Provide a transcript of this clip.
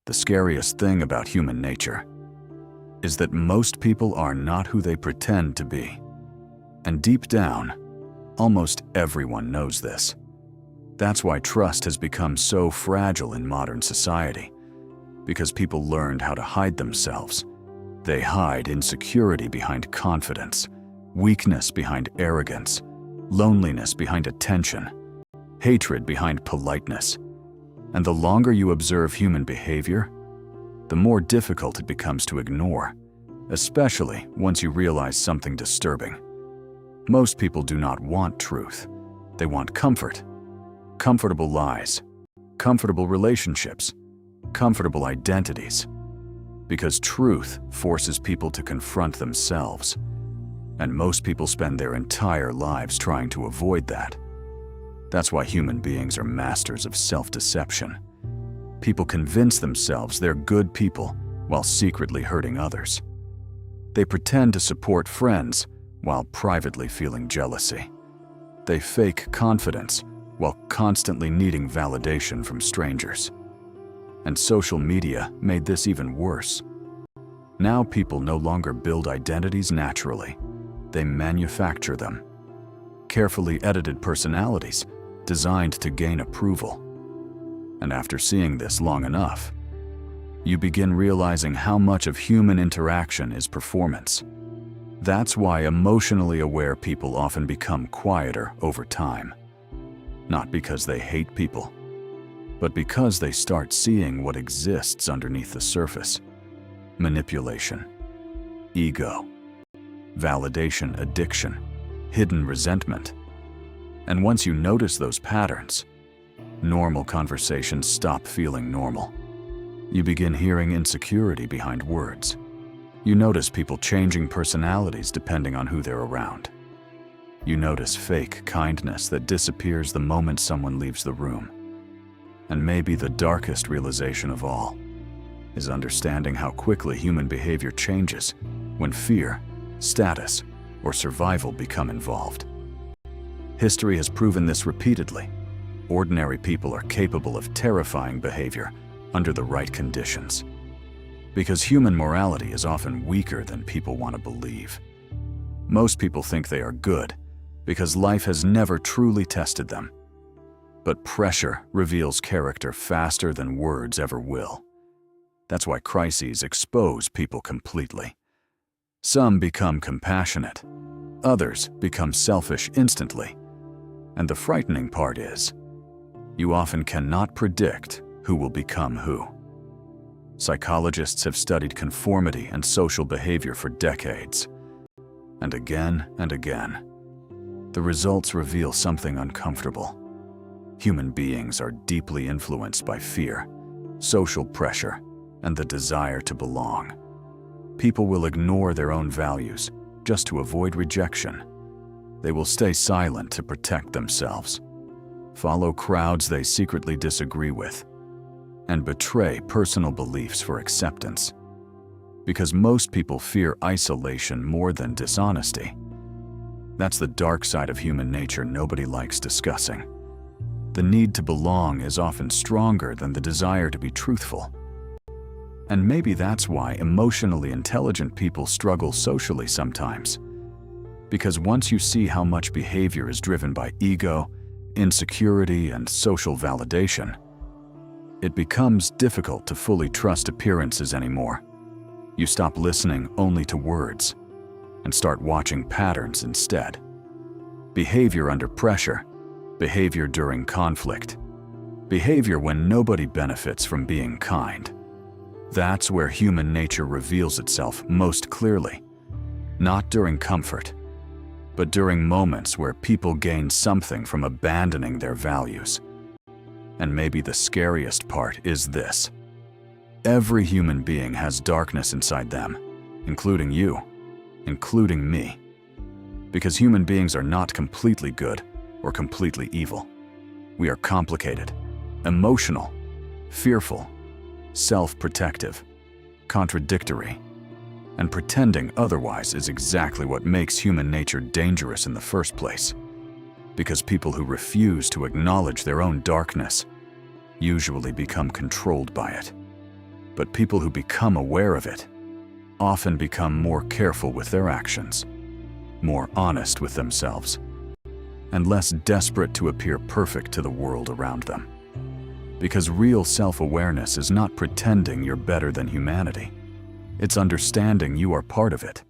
The scariest thing about human nature is that most people are not who they pretend to be. And deep down, almost everyone knows this. That's why trust has become so fragile in modern society, because people learned how to hide themselves. They hide insecurity behind confidence, weakness behind arrogance, loneliness behind attention, hatred behind politeness. And the longer you observe human behavior, the more difficult it becomes to ignore, especially once you realize something disturbing. Most people do not want truth. They want comfort. Comfortable lies, comfortable relationships, comfortable identities. Because truth forces people to confront themselves. And most people spend their entire lives trying to avoid that. That's why human beings are masters of self-deception. People convince themselves they're good people while secretly hurting others. They pretend to support friends while privately feeling jealousy. They fake confidence while constantly needing validation from strangers. And social media made this even worse. Now people no longer build identities naturally. They manufacture them. Carefully edited personalities designed to gain approval. And after seeing this long enough, you begin realizing how much of human interaction is performance. That's why emotionally aware people often become quieter over time. Not because they hate people, but because they start seeing what exists underneath the surface. Manipulation, ego, validation addiction, hidden resentment. And once you notice those patterns, normal conversations stop feeling normal. You begin hearing insecurity behind words. You notice people changing personalities depending on who they're around. You notice fake kindness that disappears the moment someone leaves the room. And maybe the darkest realization of all is understanding how quickly human behavior changes when fear, status, or survival become involved. History has proven this repeatedly. Ordinary people are capable of terrifying behavior under the right conditions. Because human morality is often weaker than people want to believe. Most people think they are good because life has never truly tested them. But pressure reveals character faster than words ever will. That's why crises expose people completely. Some become compassionate. Others become selfish instantly. And the frightening part is, you often cannot predict who will become who. Psychologists have studied conformity and social behavior for decades. And again, the results reveal something uncomfortable. Human beings are deeply influenced by fear, social pressure, and the desire to belong. People will ignore their own values just to avoid rejection. They will stay silent to protect themselves, follow crowds they secretly disagree with, and betray personal beliefs for acceptance. Because most people fear isolation more than dishonesty. That's the dark side of human nature nobody likes discussing. The need to belong is often stronger than the desire to be truthful. And maybe that's why emotionally intelligent people struggle socially sometimes. Because once you see how much behavior is driven by ego, insecurity, and social validation, it becomes difficult to fully trust appearances anymore. You stop listening only to words and start watching patterns instead. Behavior under pressure, behavior during conflict, behavior when nobody benefits from being kind. That's where human nature reveals itself most clearly. Not during comfort, but during moments where people gain something from abandoning their values. And maybe the scariest part is this. Every human being has darkness inside them, including you, including me. Because human beings are not completely good or completely evil. We are complicated, emotional, fearful, self-protective, contradictory, and pretending otherwise is exactly what makes human nature dangerous in the first place. Because people who refuse to acknowledge their own darkness usually become controlled by it. But people who become aware of it often become more careful with their actions, more honest with themselves, and less desperate to appear perfect to the world around them. Because real self-awareness is not pretending you're better than humanity. It's understanding you are part of it,